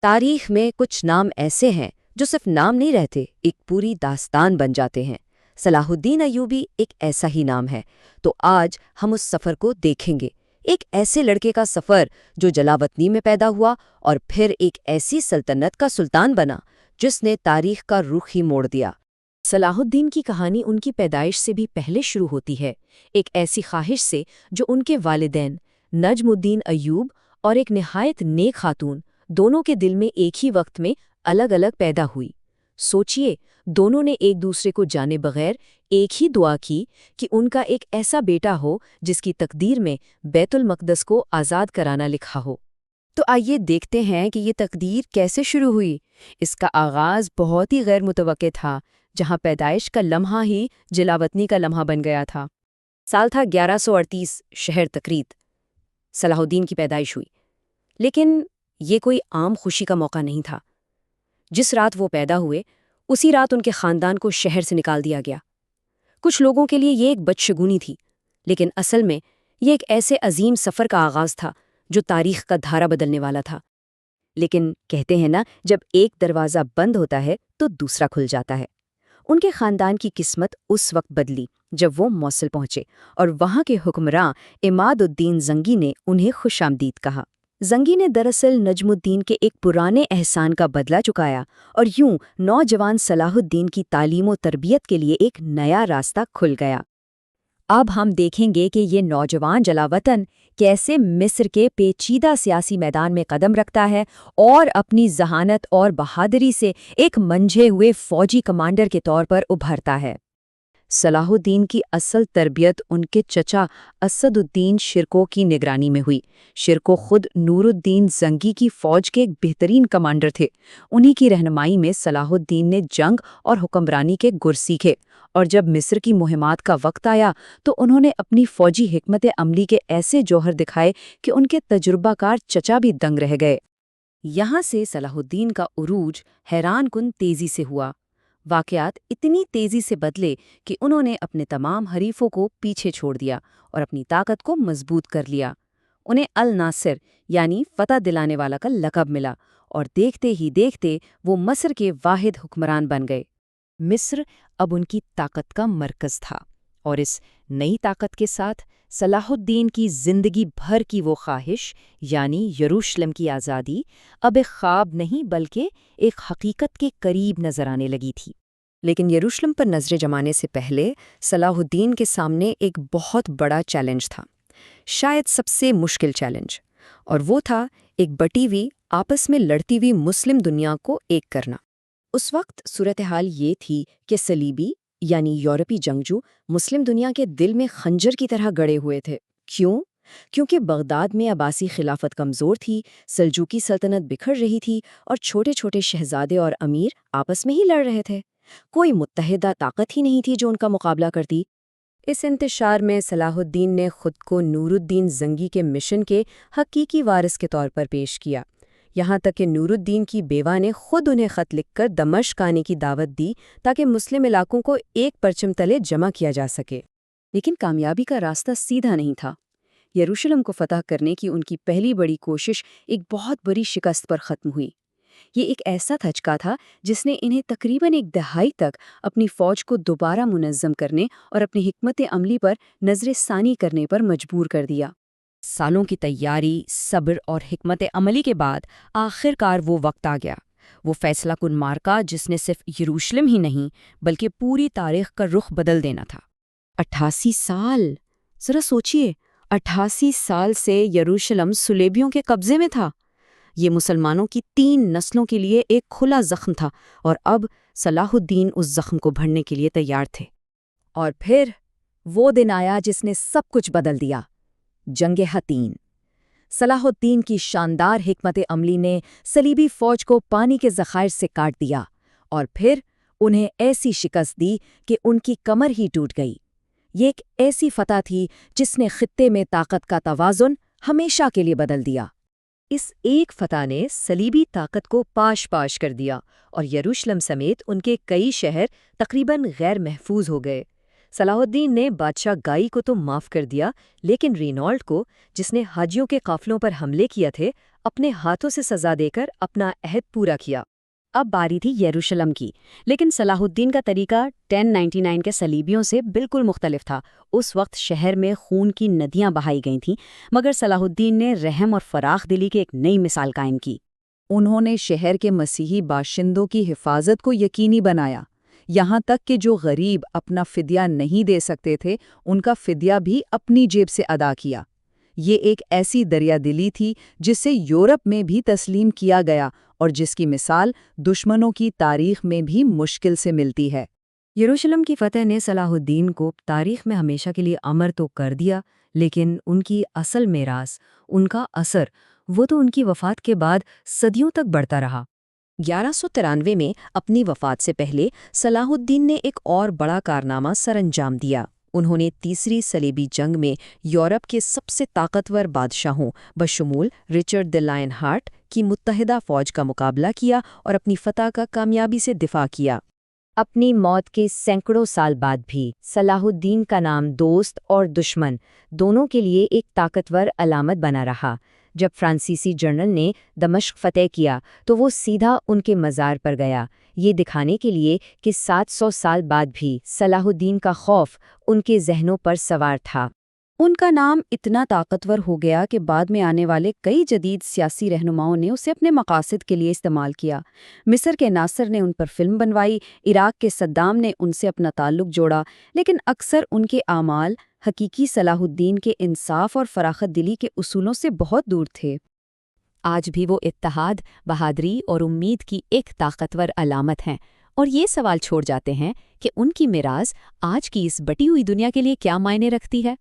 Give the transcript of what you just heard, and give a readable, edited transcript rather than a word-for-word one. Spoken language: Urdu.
تاریخ میں کچھ نام ایسے ہیں جو صرف نام نہیں رہتے، ایک پوری داستان بن جاتے ہیں۔ صلاح الدین ایوبی ایک ایسا ہی نام ہے۔ تو آج ہم اس سفر کو دیکھیں گے، ایک ایسے لڑکے کا سفر جو جلاوطنی میں پیدا ہوا اور پھر ایک ایسی سلطنت کا سلطان بنا جس نے تاریخ کا رخ ہی موڑ دیا۔ صلاح الدین کی کہانی ان کی پیدائش سے بھی پہلے شروع ہوتی ہے، ایک ایسی خواہش سے جو ان کے والدین نجم الدین ایوب اور ایک نہایت نیک خاتون دونوں کے دل میں ایک ہی وقت میں الگ الگ پیدا ہوئی۔ سوچئے، دونوں نے ایک دوسرے کو جانے بغیر ایک ہی دعا کی کہ ان کا ایک ایسا بیٹا ہو جس کی تقدیر میں بیت المقدس کو آزاد کرانا لکھا ہو۔ تو آئیے دیکھتے ہیں کہ یہ تقدیر کیسے شروع ہوئی۔ اس کا آغاز بہت ہی غیر متوقع تھا، جہاں پیدائش کا لمحہ ہی جلاوطنی کا لمحہ بن گیا تھا۔ سال تھا 1138، شہر تکریت۔ صلاح الدین کی پیدائش ہوئی، لیکن یہ کوئی عام خوشی کا موقع نہیں تھا۔ جس رات وہ پیدا ہوئے، اسی رات ان کے خاندان کو شہر سے نکال دیا گیا۔ کچھ لوگوں کے لیے یہ ایک بدشگونی تھی، لیکن اصل میں یہ ایک ایسے عظیم سفر کا آغاز تھا جو تاریخ کا دھارا بدلنے والا تھا۔ لیکن کہتے ہیں نا، جب ایک دروازہ بند ہوتا ہے تو دوسرا کھل جاتا ہے۔ ان کے خاندان کی قسمت اس وقت بدلی جب وہ موصل پہنچے اور وہاں کے حکمراں عماد الدین زنگی نے انہیں خوش آمدید کہا۔ زنگی نے دراصل نجم الدین کے ایک پرانے احسان کا بدلہ چکایا اور یوں نوجوان صلاح الدین کی تعلیم و تربیت کے لیے ایک نیا راستہ کھل گیا۔ اب ہم دیکھیں گے کہ یہ نوجوان جلاوطن کیسے مصر کے پیچیدہ سیاسی میدان میں قدم رکھتا ہے اور اپنی ذہانت اور بہادری سے ایک منجھے ہوئے فوجی کمانڈر کے طور پر ابھرتا ہے۔ صلاح الدین کی اصل تربیت ان کے چچا اسد الدین شرکو کی نگرانی میں ہوئی۔ شرکو خود نور الدین زنگی کی فوج کے ایک بہترین کمانڈر تھے۔ انہی کی رہنمائی میں صلاح الدین نے جنگ اور حکمرانی کے گر سیکھے، اور جب مصر کی مہمات کا وقت آیا تو انہوں نے اپنی فوجی حکمت عملی کے ایسے جوہر دکھائے کہ ان کے تجربہ کار چچا بھی دنگ رہ گئے۔ یہاں سے صلاح الدین کا عروج حیران کن تیزی سے ہوا۔ واقعات اتنی تیزی سے بدلے کہ انہوں نے اپنے تمام حریفوں کو پیچھے چھوڑ دیا اور اپنی طاقت کو مضبوط کر لیا۔ انہیں الناصر یعنی فتح دلانے والا کا لقب ملا، اور دیکھتے ہی دیکھتے وہ مصر کے واحد حکمران بن گئے۔ مصر اب ان کی طاقت کا مرکز تھا، اور اس نئی طاقت کے ساتھ صلاح الدین کی زندگی بھر کی وہ خواہش یعنی یروشلم کی آزادی اب ایک خواب نہیں بلکہ ایک حقیقت کے قریب نظر آنے لگی تھی۔ لیکن یروشلم پر نظر جمانے سے پہلے صلاح الدین کے سامنے ایک بہت بڑا چیلنج تھا، شاید سب سے مشکل چیلنج، اور وہ تھا ایک بٹی ہوئی، آپس میں لڑتی ہوئی مسلم دنیا کو ایک کرنا۔ اس وقت صورتحال یہ تھی کہ صلیبی یعنی یورپی جنگجو مسلم دنیا کے دل میں خنجر کی طرح گڑے ہوئے تھے۔ کیوں؟ کیونکہ بغداد میں عباسی خلافت کمزور تھی، سلجوقی سلطنت بکھر رہی تھی، اور چھوٹے چھوٹے شہزادے اور امیر آپس میں ہی لڑ رہے تھے۔ کوئی متحدہ طاقت ہی نہیں تھی جو ان کا مقابلہ کرتی۔ اس انتشار میں صلاح الدین نے خود کو نور الدین زنگی کے مشن کے حقیقی وارث کے طور پر پیش کیا، یہاں تک کہ نور الدین کی بیوہ نے خود انہیں خط لکھ کر دمشق آنے کی دعوت دی تاکہ مسلم علاقوں کو ایک پرچم تلے جمع کیا جا سکے۔ لیکن کامیابی کا راستہ سیدھا نہیں تھا۔ یروشلم کو فتح کرنے کی ان کی پہلی بڑی کوشش ایک بہت بڑی شکست پر ختم ہوئی۔ یہ ایک ایسا دھچکا تھا جس نے انہیں تقریباً ایک دہائی تک اپنی فوج کو دوبارہ منظم کرنے اور اپنی حکمت عملی پر نظر ثانی کرنے پر مجبور کر دیا۔ سالوں کی تیاری، صبر اور حکمت عملی کے بعد آخر کار وہ وقت آ گیا، وہ فیصلہ کن معرکہ جس نے صرف یروشلم ہی نہیں بلکہ پوری تاریخ کا رخ بدل دینا تھا۔ 88 سال! ذرا سوچئے، 88 سال سے یروشلم صلیبیوں کے قبضے میں تھا۔ یہ مسلمانوں کی 3 نسلوں کے لیے ایک کھلا زخم تھا، اور اب صلاح الدین اس زخم کو بھرنے کے لیے تیار تھے۔ اور پھر وہ دن آیا جس نے سب کچھ بدل دیا، جنگ حطین۔ صلاح الدین کی شاندار حکمت عملی نے صلیبی فوج کو پانی کے ذخائر سے کاٹ دیا، اور پھر انہیں ایسی شکست دی کہ ان کی کمر ہی ٹوٹ گئی۔ یہ ایک ایسی فتح تھی جس نے خطے میں طاقت کا توازن ہمیشہ کے لیے بدل دیا۔ اس ایک فتح نے صلیبی طاقت کو پاش پاش کر دیا، اور یروشلم سمیت ان کے کئی شہر تقریباً غیر محفوظ ہو گئے۔ صلاح الدین نے بادشاہ گائی کو تو معاف کر دیا، لیکن رینالڈ کو، جس نے حاجیوں کے قافلوں پر حملے کیے تھے، اپنے ہاتھوں سے سزا دے کر اپنا عہد پورا کیا۔ اب باری تھی یروشلم کی، لیکن صلاح الدین کا طریقہ 1099 کے صلیبیوں سے بالکل مختلف تھا۔ اس وقت شہر میں خون کی ندیاں بہائی گئی تھیں، مگر صلاح الدین نے رحم اور فراخ دلی کی ایک نئی مثال قائم کی۔ انہوں نے شہر کے مسیحی باشندوں کی حفاظت کو یقینی بنایا، یہاں تک کہ جو غریب اپنا فدیہ نہیں دے سکتے تھے ان کا فدیہ بھی اپنی جیب سے ادا کیا۔ یہ ایک ایسی دریا دلی تھی جسے یورپ میں بھی تسلیم کیا گیا اور جس کی مثال دشمنوں کی تاریخ میں بھی مشکل سے ملتی ہے۔ یروشلم کی فتح نے صلاح الدین کو تاریخ میں ہمیشہ کے لیے امر تو کر دیا، لیکن ان کی اصل میراث، ان کا اثر، وہ تو ان کی وفات کے بعد صدیوں تک بڑھتا رہا۔ 1193 میں اپنی وفات سے پہلے صلاح الدین نے ایک اور بڑا کارنامہ سر انجام دیا۔ انہوں نے تیسری صلیبی جنگ میں یورپ کے سب سے طاقتور بادشاہوں بشمول رچرڈ دی لائن ہارٹ کی متحدہ فوج کا مقابلہ کیا اور اپنی فتح کا کامیابی سے دفاع کیا۔ اپنی موت کے سینکڑوں سال بعد بھی صلاح الدین کا نام دوست اور دشمن دونوں کے لیے ایک طاقتور علامت بنا رہا۔ جب فرانسیسی جنرل نے دمشق فتح کیا تو وہ سیدھا ان کے مزار پر گیا، یہ دکھانے کے لیے کہ 700 سال بعد بھی صلاح الدین کا خوف ان کے ذہنوں پر سوار تھا۔ ان کا نام اتنا طاقتور ہو گیا کہ بعد میں آنے والے کئی جدید سیاسی رہنماؤں نے اسے اپنے مقاصد کے لیے استعمال کیا۔ مصر کے ناصر نے ان پر فلم بنوائی، عراق کے صدام نے ان سے اپنا تعلق جوڑا، لیکن اکثر ان کے اعمال حقیقی صلاح الدین کے انصاف اور فراخت دلی کے اصولوں سے بہت دور تھے۔ آج بھی وہ اتحاد، بہادری اور امید کی ایک طاقتور علامت ہیں، اور یہ سوال چھوڑ جاتے ہیں کہ ان کی میراث آج کی اس بٹی ہوئی دنیا کے لیے کیا معنی رکھتی ہے